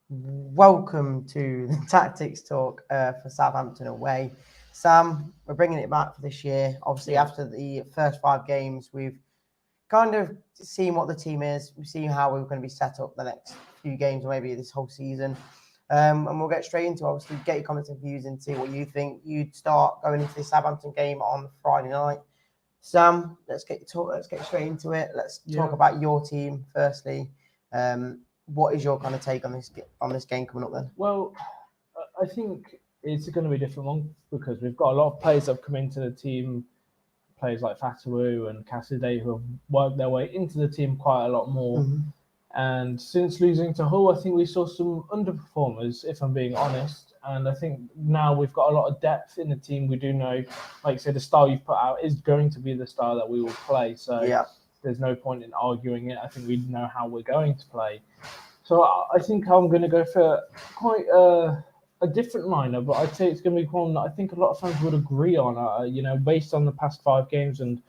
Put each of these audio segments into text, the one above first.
Welcome to the tactics talk for Southampton away. Sam, we're bringing it back for this year. Obviously, after the first 5 games, we've kind of seen what the team is. We've seen how we're going to be set up the next few games, or maybe this whole season. And we'll get straight into, obviously, get your comments and views into what you think. You'd start going into the Southampton game on Friday night. Sam, let's get straight into it. Let's talk about your team firstly. What is your kind of take on this game coming up then? Well, I think it's going to be a different one because we've got a lot of players that have come into the team, players like Fatawu and Cassidy, who have worked their way into the team quite a lot more. Mm-hmm. And since losing to Hull, I think we saw some underperformers, if I'm being honest. And I think now we've got a lot of depth in the team. We do know, like you said, the style you've put out is going to be the style that we will play. So there's no point in arguing it. I think we know how we're going to play. So I think I'm going to go for quite a different lineup, but I'd say it's going to be one that I think a lot of fans would agree on. Based on the past 5 games and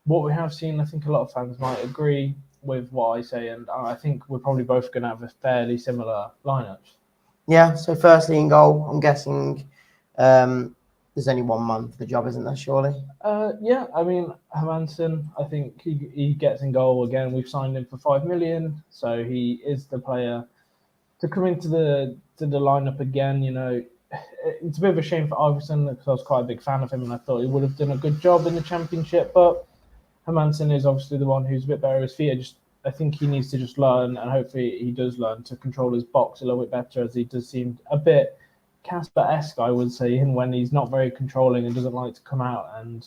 what we have seen, I think a lot of fans might agree with what I say, and I think we're probably both going to have a fairly similar lineups. Yeah. So firstly, in goal, I'm guessing there's only one man for the job, isn't there? Surely. Yeah. I mean, Hermansen, I think he gets in goal again. We've signed him for $5 million, so he is the player to come into the lineup again. It's a bit of a shame for Iverson because I was quite a big fan of him and I thought he would have done a good job in the Championship, but Hermansen is obviously the one who's a bit better at his feet. I think he needs to just learn, and hopefully he does learn to control his box a little bit better, as he does seem a bit Casper-esque, I would say, when he's not very controlling and doesn't like to come out and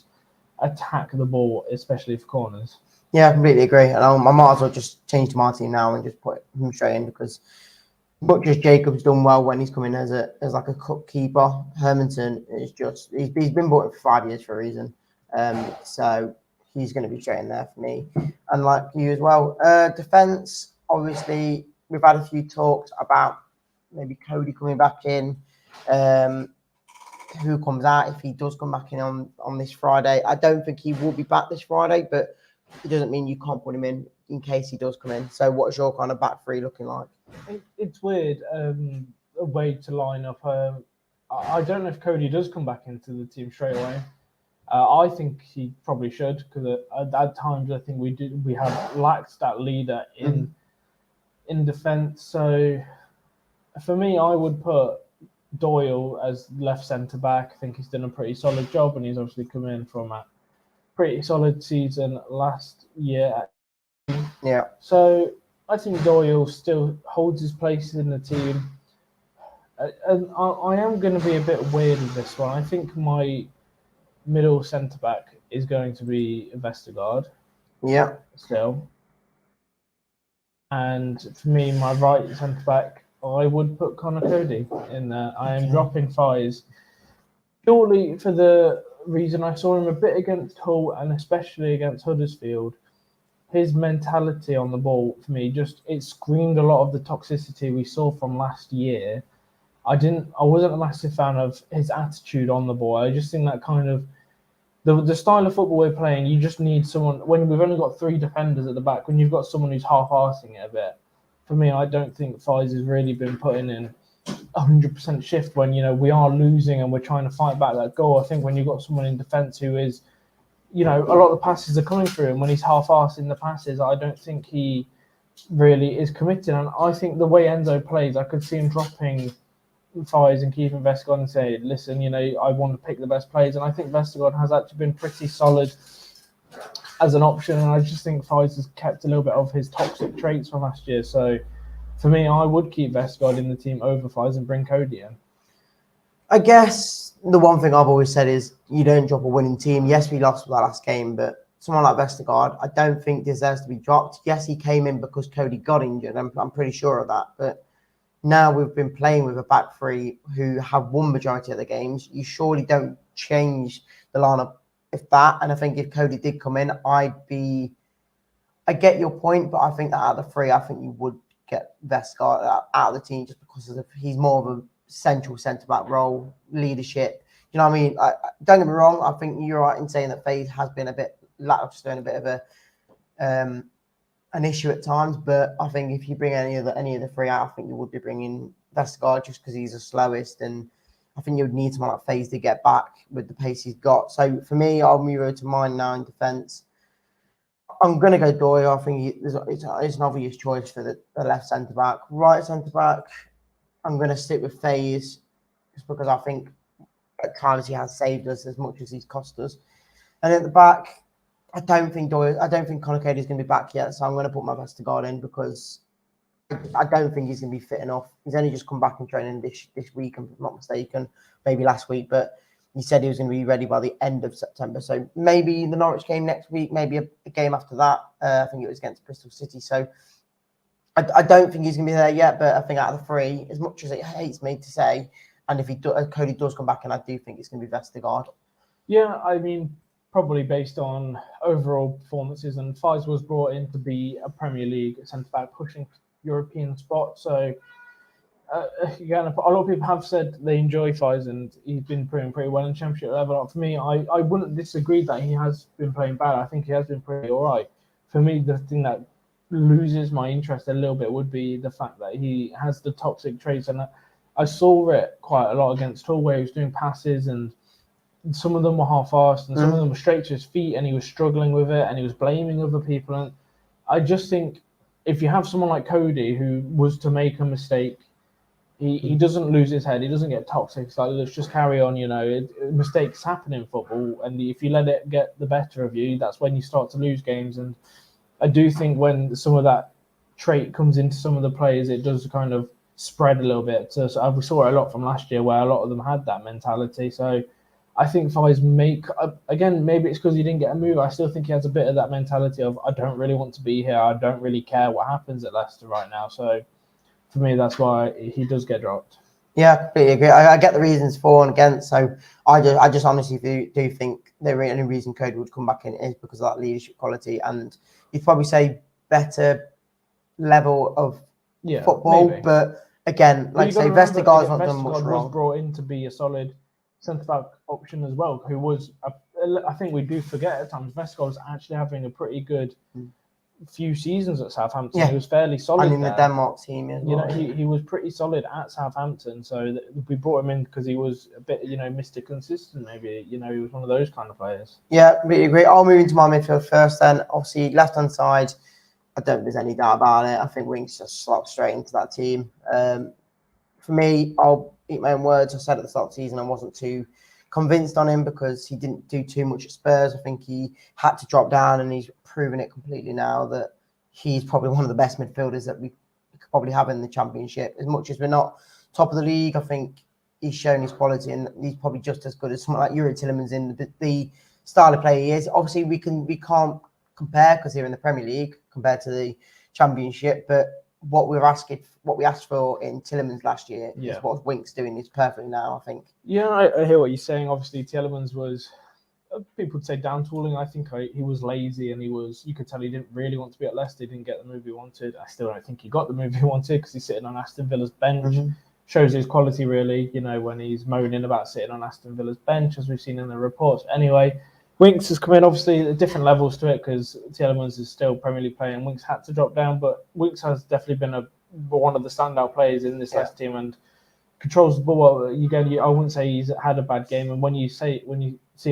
attack the ball, especially for corners. Yeah, I completely agree. And I might as well just change to my team now and just put him straight in because much as Jacob's done well when he's coming as like a cup keeper, Hermansen is just he's been bought in for 5 years for a reason. So he's going to be straight in there for me. And like you as well. Defence, obviously, we've had a few talks about maybe Cody coming back in. Who comes out if he does come back in on this Friday? I don't think he will be back this Friday, but it doesn't mean you can't put him in case he does come in. So what's your kind of back three looking like? It's weird, a way to line up. I don't know if Cody does come back into the team straight away. I think he probably should because at times I think we have lacked that leader in defence. So for me, I would put Doyle as left centre back. I think he's done a pretty solid job, and he's obviously come in from a pretty solid season last year. Yeah. So I think Doyle still holds his place in the team. And I am going to be a bit weird with this one. I think my middle centre back is going to be Vestergaard. Yeah. Still. And for me, my right centre back, I would put Connor Cody in there. I am dropping Fies purely for the reason I saw him a bit against Hull and especially against Huddersfield. His mentality on the ball, for me, it screamed a lot of the toxicity we saw from last year. I wasn't a massive fan of his attitude on the ball. I just think that kind of the style of football we're playing, you just need someone when we've only got 3 defenders at the back, when you've got someone who's half-arsing it a bit. For me, I don't think Fies has really been putting in 100% shift when, we are losing and we're trying to fight back that goal. I think when you've got someone in defence who is, a lot of the passes are coming through, and when he's half-arsing the passes, I don't think he really is committed. And I think the way Enzo plays, I could see him dropping Fies and keeping Vestergaard and say, listen, I want to pick the best players. And I think Vestergaard has actually been pretty solid as an option. And I just think Fies has kept a little bit of his toxic traits from last year. So for me, I would keep Vestergaard in the team over Fies and bring Cody in. I guess the one thing I've always said is you don't drop a winning team. Yes, we lost that last game, but someone like Vestergaard, I don't think deserves to be dropped. Yes, he came in because Cody got injured. I'm pretty sure of that. But now we've been playing with a back three who have won majority of the games. You surely don't change the lineup if that. And I think if Cody did come in, I get your point, but I think that out of the 3, I think you would get Vestergaard out of the team just because he's more of a central centre-back role, leadership. You know what I mean? Don't get me wrong. I think you're right in saying that Fade has been a bit lackluster and a bit of an issue at times. But I think if you bring any of the three out, I think you would be bringing Vestergaard just because he's the slowest, and I think you would need someone like Faze to get back with the pace he's got. So for me, I'll move over to mine now in defence. I'm going to go Doyle. I think it's an obvious choice for the left centre back. Right centre back, I'm going to stick with Faze just because I think at times he has saved us as much as he's cost us. And at the back, I don't think Conor Cody is going to be back yet, so I'm going to put my Vestergaard in because I don't think he's going to be fit enough. He's only just come back in training this week, if I'm not mistaken, maybe last week, but he said he was going to be ready by the end of September. So maybe the Norwich game next week, maybe a game after that. I think it was against Bristol City. So I don't think he's going to be there yet, but I think out of the three, as much as it hates me to say, and if Cody does come back, and I do think it's going to be Vestergaard. Yeah, I mean, probably based on overall performances, and Fies was brought in to be a Premier League centre-back pushing European spot. So again, a lot of people have said they enjoy Fies, and he's been playing pretty well in Championship level. For me, I wouldn't disagree that he has been playing bad. I think he has been pretty all right. For me, the thing that loses my interest a little bit would be the fact that he has the toxic traits, and I saw it quite a lot against Hull, where he was doing passes and some of them were half-assed and some of them were straight to his feet, and he was struggling with it and he was blaming other people. And I just think if you have someone like Cody who was to make a mistake, he doesn't lose his head. He doesn't get toxic. It's like, let's just carry on. Mistakes happen in football, and if you let it get the better of you, that's when you start to lose games. And I do think when some of that trait comes into some of the players, it does kind of spread a little bit. So we saw it a lot from last year, where a lot of them had that mentality. So I think Fies again, maybe it's because he didn't get a move. I still think he has a bit of that mentality of, I don't really want to be here. I don't really care what happens at Leicester right now. So for me, that's why he does get dropped. Yeah, completely agree. I get the reasons for and against. So I just honestly do think the only reason Cody would come back in is because of that leadership quality, and you'd probably say better level of football. Maybe. But again, like I say, Vestergaard's not done much wrong. Was brought in to be a solid centre-back option as well, who was, I think we do forget at times, Vestergaard was actually having a pretty good few seasons at Southampton. Yeah. He was fairly solid. And in the Denmark team as well. He was pretty solid at Southampton. So we brought him in because he was a bit, Mr. Consistent, maybe. He was one of those kind of players. Yeah, really agree. I'll move into my midfield first then. Obviously, left-hand side, I don't think there's any doubt about it. I think Winks just slots straight into that team. For me, I'll eat my own words. I said at the start of the season I wasn't too convinced on him because he didn't do too much at Spurs. I think he had to drop down, and he's proven it completely now that he's probably one of the best midfielders that we could probably have in the Championship. As much as we're not top of the league, I think he's shown his quality, and he's probably just as good as someone like Yuri Tillemans in the style of play he is. Obviously, we can't compare because they're in the Premier League compared to the Championship, but what we asked for in Tillemans last year is what Winks doing is perfectly now, I think. Yeah, I hear what you're saying. Obviously, Tillemans was, people would say down tooling. I think he was lazy, and you could tell he didn't really want to be at Leicester. He didn't get the move he wanted. I still don't think he got the move he wanted because he's sitting on Aston Villa's bench. Shows his quality, really, when he's moaning about sitting on Aston Villa's bench, as we've seen in the reports. Anyway, Winks has come in, obviously, at different levels to it because Tillemans is still Premier League playing. Winks had to drop down, but Winks has definitely been one of the standout players in this Leicester team and controls the ball. Again, I wouldn't say he's had a bad game. And when you see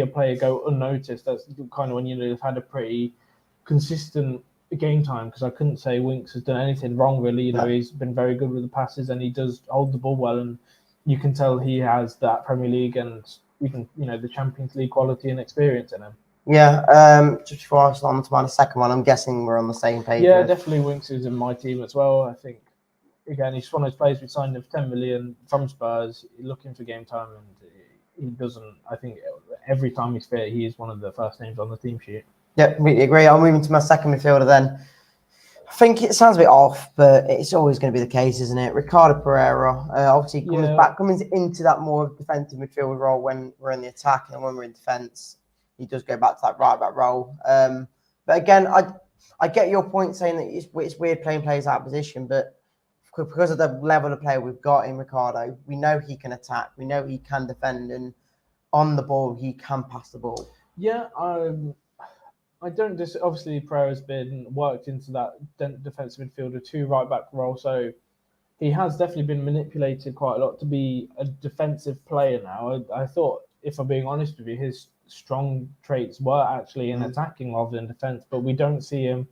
a player go unnoticed, that's kind of when they've had a pretty consistent game time. Because I couldn't say Winks has done anything wrong, really. He's been very good with the passes, and he does hold the ball well. And you can tell he has that Premier League and the Champions League quality and experience in him. Yeah, just before I start on to my second one, I'm guessing we're on the same page. Yeah, definitely Winks is in my team as well. I think, again, he's one of those players we signed him for 10 million from Spurs, looking for game time, and he doesn't. I think every time he's fit, he is one of the first names on the team sheet. Yeah, completely agree. I'll move into my second midfielder then. I think it sounds a bit off, but it's always going to be the case, isn't it? Ricardo Pereira obviously comes into that more defensive midfield role when we're in the attack, and when we're in defence, he does go back to that right back role. But again, I get your point saying that it's weird playing players out of position, but because of the level of player we've got in Ricardo, we know he can attack, we know he can defend, and on the ball he can pass the ball. Yeah, Obviously, Pereira's been worked into that defensive midfielder 2 right back role, so he has definitely been manipulated quite a lot to be a defensive player now. I thought, if I'm being honest with you, his strong traits were actually in attacking rather than defence, but we don't see him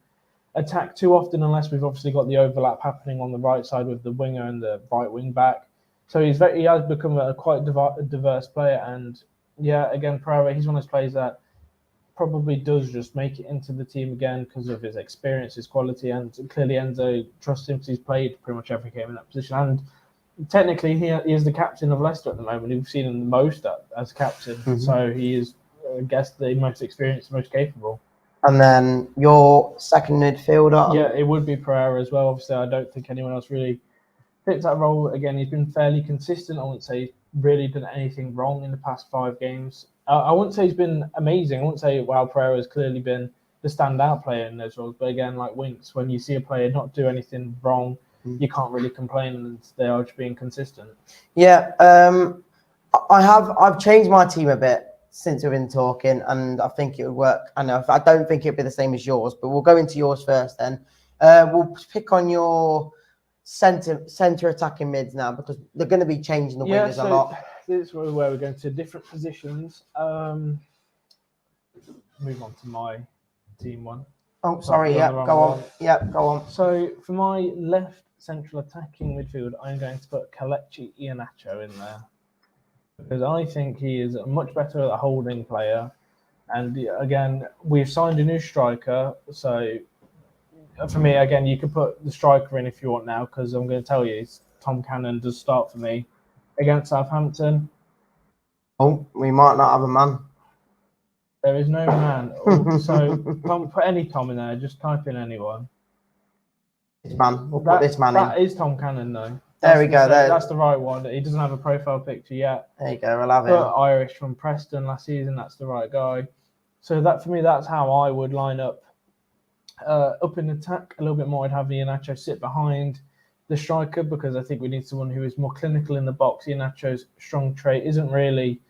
attack too often unless we've obviously got the overlap happening on the right side with the winger and the right wing back. So he has become a quite diverse player, and yeah, again, Pereira, he's one of those players that probably does just make it into the team again because of his experience, his quality, and clearly Enzo trusts him because he's played pretty much every game in that position. And technically, he is the captain of Leicester at the moment. We've seen him the most as captain, so he is, I guess, the most experienced, most capable. And then your second midfielder? Yeah, it would be Pereira as well. Obviously, I don't think anyone else really fits that role. Again, he's been fairly consistent. I wouldn't say he's really done anything wrong in the past 5 games. I wouldn't say he's been amazing. I wouldn't say, wow, Pereira has clearly been the standout player in those roles. But again, like Winks, when you see a player not do anything wrong, you can't really complain, and they are just being consistent. Yeah, I've changed my team a bit since we've been talking, and I think it would work. I don't think it'd be the same as yours, but we'll go into yours first then. We'll pick on your centre attacking mids now, because they're going to be changing the wingers a lot. This is where we're going to different positions. Move on to my team one. Oh, sorry. Yeah, go on. Yeah, go on. So for my left central attacking midfield, I'm going to put Kelechi Iheanacho in there, because I think he is much better at a holding player. And again, we've signed a new striker. So for me, again, you could put the striker in if you want now, because I'm going to tell you, Tom Cannon does start for me against Southampton. Oh, we might not have a man. There is no man. So put any Tom in there. Just type in anyone. This man. We'll put this man in. That is Tom Cannon, though. There we go. That's the right one. He doesn't have a profile picture yet. There you go. We'll have him. Irish from Preston last season. That's the right guy. So that, for me, that's how I would line up. Up in attack a little bit more, I'd have Iheanacho sit behind the striker, because I think we need someone who is more clinical in the box. Iheanacho's strong trait isn't really,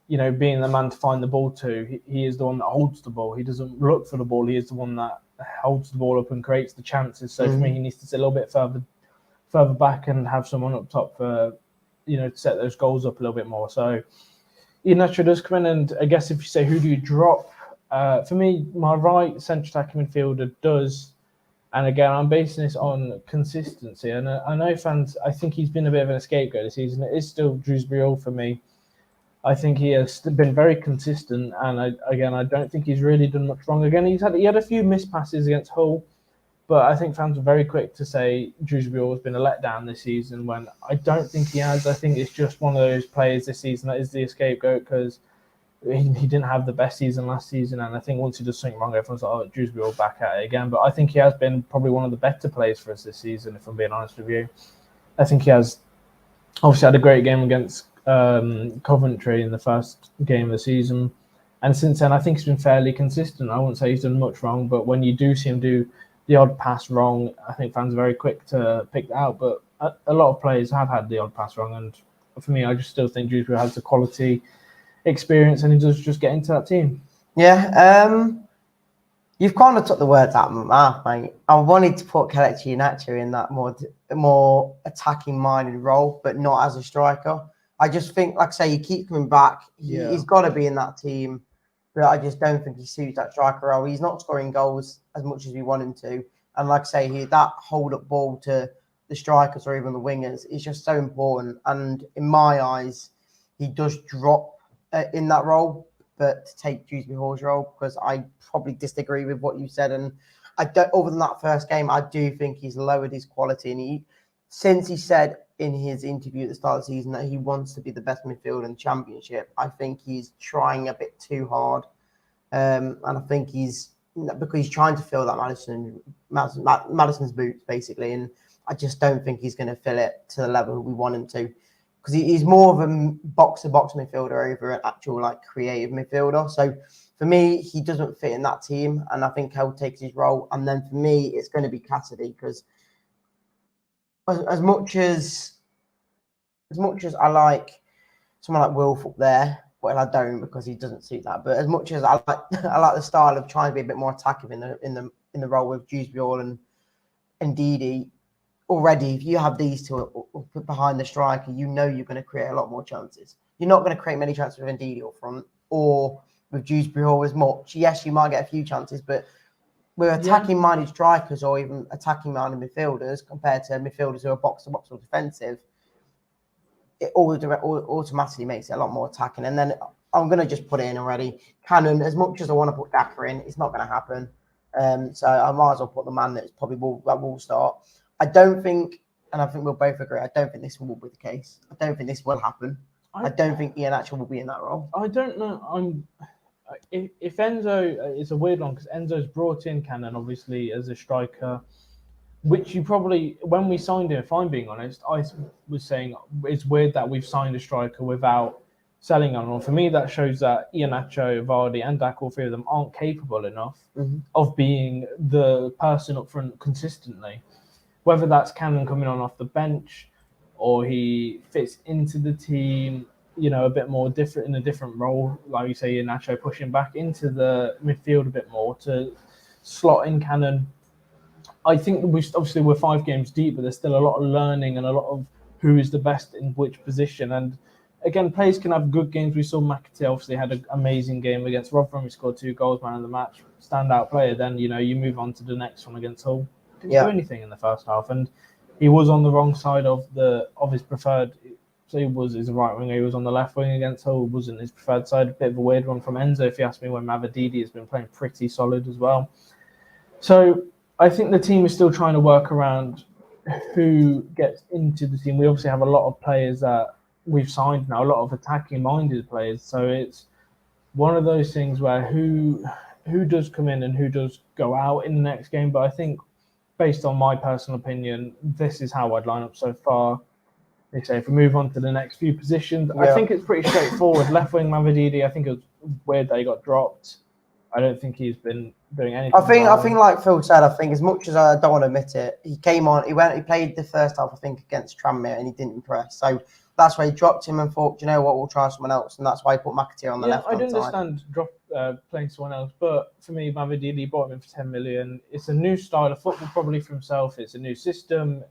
being the man to find the ball to. He is the one that holds the ball. He doesn't look for the ball. He is the one that holds the ball up and creates the chances. So for me, he needs to sit a little bit further back and have someone up top for, to set those goals up a little bit more. So Iheanacho does come in, and I guess if you say who do you drop, for me, my right central attacking midfielder does, and again, I'm basing this on consistency. And I know fans, I think he's been a bit of an scapegoat this season. It is still Dewsbury for me. I think he has been very consistent, and I don't think he's really done much wrong. Again, he had a few missed passes against Hull, but I think fans are very quick to say Dewsbury has been a letdown this season, when I don't think he has. I think it's just one of those players this season that is the scapegoat, because he didn't have the best season last season, and I think once he does something wrong, everyone's like, oh, Dewsbury back at it again. But I think he has been probably one of the better players for us this season, if I'm being honest with you. I think he has obviously had a great game against Coventry in the first game of the season, and since then I think he's been fairly consistent. I wouldn't say he's done much wrong, but when you do see him do the odd pass wrong, I think fans are very quick to pick that out. But a lot of players have had the odd pass wrong, and for me, I just still think Dewsbury has the quality, experience, and he does just get into that team. Yeah, you've kind of took the words out of my mouth, mate. I wanted to put Kelechi Iheanacho in that more attacking-minded role, but not as a striker. I just think, like I say, he keeps coming back. He's got to be in that team, but I just don't think he suits that striker role. He's not scoring goals as much as we want him to, and like I say, that hold-up ball to the strikers or even the wingers is just so important. And in my eyes, he does drop in that role, but to take Dewsbury Hall's role, because I probably disagree with what you said. And I don't, other than that first game, I do think he's lowered his quality. And since he said in his interview at the start of the season that he wants to be the best midfielder in the Championship, I think he's trying a bit too hard. And I think because he's trying to fill that Maddison's boots, basically. And I just don't think he's going to fill it to the level we want him to. Because he's more of a box-to-box midfielder over an actual creative midfielder. So for me, he doesn't fit in that team, and I think he'll take his role. And then for me, it's going to be Cassidy, because as much as I like someone like Wilf up there, Well, I don't because he doesn't suit that. But as much as I like, I like the style of trying to be a bit more attacking in the role with Dewsbury and Didi. Already, if you have these two behind the striker, you know you're going to create a lot more chances. You're not going to create many chances with Ndidi up front or with Dewsbury as much. Yes, you might get a few chances, but with attacking-minded strikers or even attacking-minded midfielders compared to midfielders who are box-to-box or defensive, it automatically makes it a lot more attacking. And then I'm going to just put it in already. Cannon, as much as I want to put Daka in, it's not going to happen. So I might as well put the man that will start. I don't think, and I think we'll both agree, I don't think this will be the case. I don't think this will happen. I don't think Iheanacho will be in that role. I don't know. If Enzo, it's a weird one because Enzo's brought in Cannon obviously as a striker, which you probably, when we signed him, if I'm being honest, I was saying it's weird that we've signed a striker without selling on. For me, that shows that Iheanacho, Vardy, and Dak, all three of them, aren't capable enough of being the person up front consistently. Whether that's Cannon coming on off the bench or he fits into the team, a bit more different in a different role, like you say, Iheanacho pushing back into the midfield a bit more to slot in Cannon. I think we're 5 games deep, but there's still a lot of learning and a lot of who is the best in which position. And again, players can have good games. We saw McAtee obviously had an amazing game against Rotherham. He scored 2 goals, man of the match, standout player. Then, you move on to the next one against Hull. Didn't do anything in the first half, and he was on the wrong side of his preferred. So he's a right winger. He was on the left wing against Hull. Wasn't his preferred side. A bit of a weird one from Enzo, if you ask me. When Mavididi has been playing pretty solid as well. So I think the team is still trying to work around who gets into the team. We obviously have a lot of players that we've signed now, a lot of attacking-minded players. So it's one of those things where who does come in and who does go out in the next game. But I think, based on my personal opinion, this is how I'd line up so far. They say if we move on to the next few positions, I think it's pretty straightforward. Left wing Mavididi, I think it was weird that he got dropped. I don't think he's been doing anything. I think like Phil said, I think as much as I don't want to admit it, he came on, he played the first half, I think, against Tranmere, and he didn't impress. So that's why he dropped him and thought, you know what, we'll try someone else, and that's why he put McAtee on the left. I don't understand playing someone else, but for me, Mavididi bought him in for 10 million. It's a new style of football, probably for himself. It's a new system.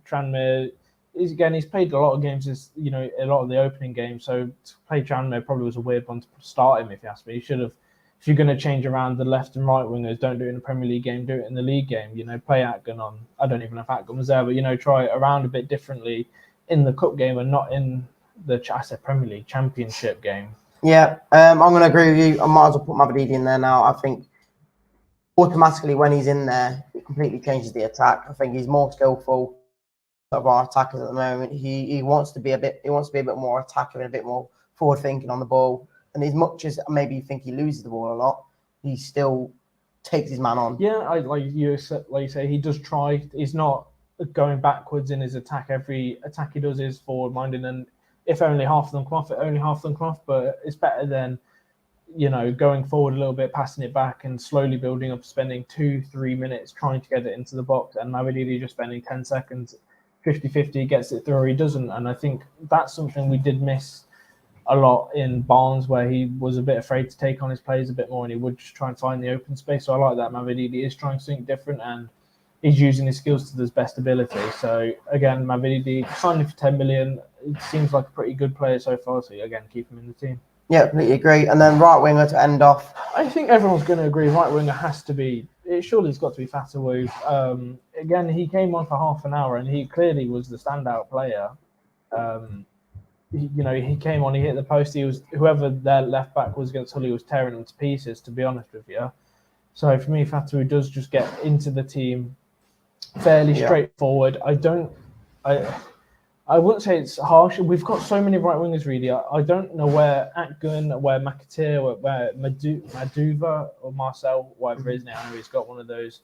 Tranmere he's played a lot of games. A lot of the opening games. So to play Tranmere probably was a weird one to start him. If you ask me, he should have. If you're going to change around the left and right wingers, don't do it in the Premier League game. Do it in the league game. Play Atgun on. I don't even know if Atgun was there, but try it around a bit differently in the cup game and not in the Premier League Championship game. Yeah, I'm going to agree with you. I might as well put Mavididi in there now. I think automatically when he's in there, it completely changes the attack. I think he's more skillful of our attackers at the moment. He wants to be a bit more attacking and a bit more forward thinking on the ball. And as much as maybe you think he loses the ball a lot, he still takes his man on. Yeah, like you say, he does try. He's not going backwards in his attack. Every attack he does is forward minded, and if only half of them come off, but it's better than going forward a little bit, passing it back and slowly building up, spending 2-3 minutes trying to get it into the box, and Mavididi just spending 10 seconds, 50-50, gets it through or he doesn't. And I think that's something we did miss a lot in Barnes, where he was a bit afraid to take on his players a bit more and he would just try and find the open space. So I like that Mavididi is trying something different and he's using his skills to his best ability. So again, Mavididi signed him for 10 million. It seems like a pretty good player so far. So again, keep him in the team. Yeah, completely agree. And then right winger to end off. I think everyone's going to agree. Right winger has to be. Surely it's got to be Fatawu. Again, he came on for half an hour and he clearly was the standout player. He came on, he hit the post. He was whoever their left back was against Hull, he was tearing them to pieces. To be honest with you, so for me, Fatawu does just get into the team fairly straightforward. I wouldn't say it's harsh. We've got so many right wingers, really. I don't know where Atgun, where McAtee, where Maduva or Marcel, whatever his name. I know he's got one of those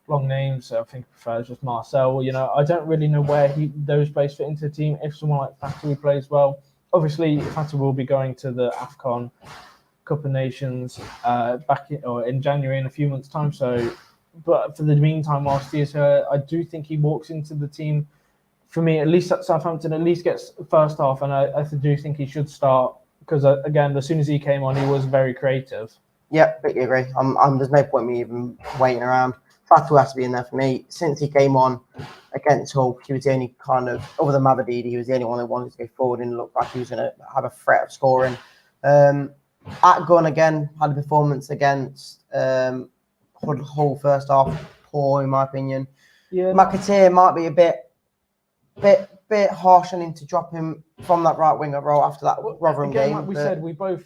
long names, so I think he prefers just Marcel. I don't really know where those players fit into the team. If someone like Fatawu plays well, obviously Fatawu will be going to the AFCON Cup of Nations in January in a few months' time. So, but for the meantime, whilst he is here, I do think he walks into the team. For me, at least at Southampton, at least gets first half, and I do think he should start because again, as soon as he came on, he was very creative. Yeah, completely agree. There's no point me even waiting around. Fatu has to be in there for me. Since he came on against Hull, he was the only kind of, other than Mavadidi, he was the only one that wanted to go forward and looked like he was going to have a threat of scoring. At Gun again, had a performance against Hull first half, poor in my opinion. Yeah, McAteer might be a bit harsh on him to drop him from that right winger role after that Rotherham again, game. like we said, we both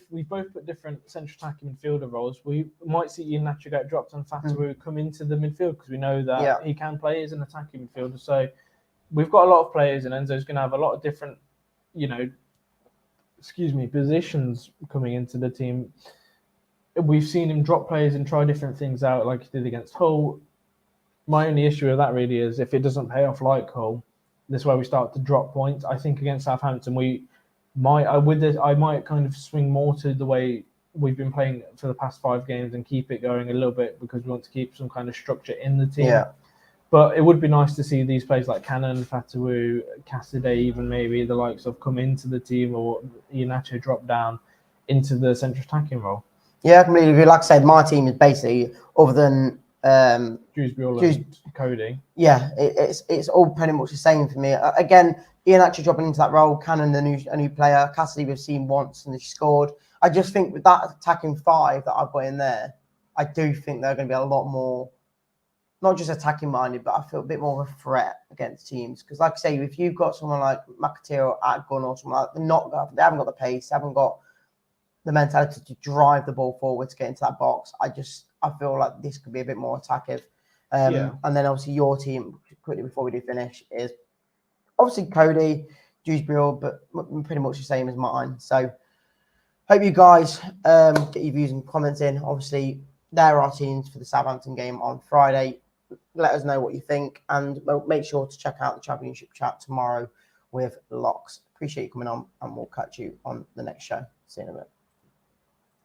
put different central attacking midfielder roles. We might see Iheanacho get dropped and Fatawu come into the midfield because we know that he can play as an attacking midfielder. So we've got a lot of players, and Enzo's going to have a lot of different, positions coming into the team. We've seen him drop players and try different things out, like he did against Hull. My only issue with that really is if it doesn't pay off like Hull, this is where we start to drop points. I think against Southampton, I might kind of swing more to the way we've been playing for the past 5 games and keep it going a little bit because we want to keep some kind of structure in the team. Yeah. But it would be nice to see these players like Cannon, Fatawu, Cassidy, even maybe the likes of come into the team, or Iheanacho drop down into the central attacking role. Yeah, I completely agree. Like I said, my team is basically, other than Dewsbury and Cody. Yeah, it's all pretty much the same for me. Again, Iheanacho dropping into that role, Cannon, a new player, Cassidy we've seen once and he scored. I just think with that attacking 5 that I've got in there, I do think they're going to be a lot more, not just attacking minded, but I feel a bit more of a threat against teams. Because like I say, if you've got someone like McAteer or Atgun or someone like that, they haven't got the pace, they haven't got the mentality to drive the ball forward to get into that box. I feel like this could be a bit more attackive. And then obviously your team, quickly before we do finish, is obviously Cody, Dewsbury, but pretty much the same as mine. So hope you guys get your views and comments in. Obviously, there are teams for the Southampton game on Friday. Let us know what you think, and make sure to check out the Championship chat tomorrow with Locks. Appreciate you coming on, and we'll catch you on the next show. See you in a bit.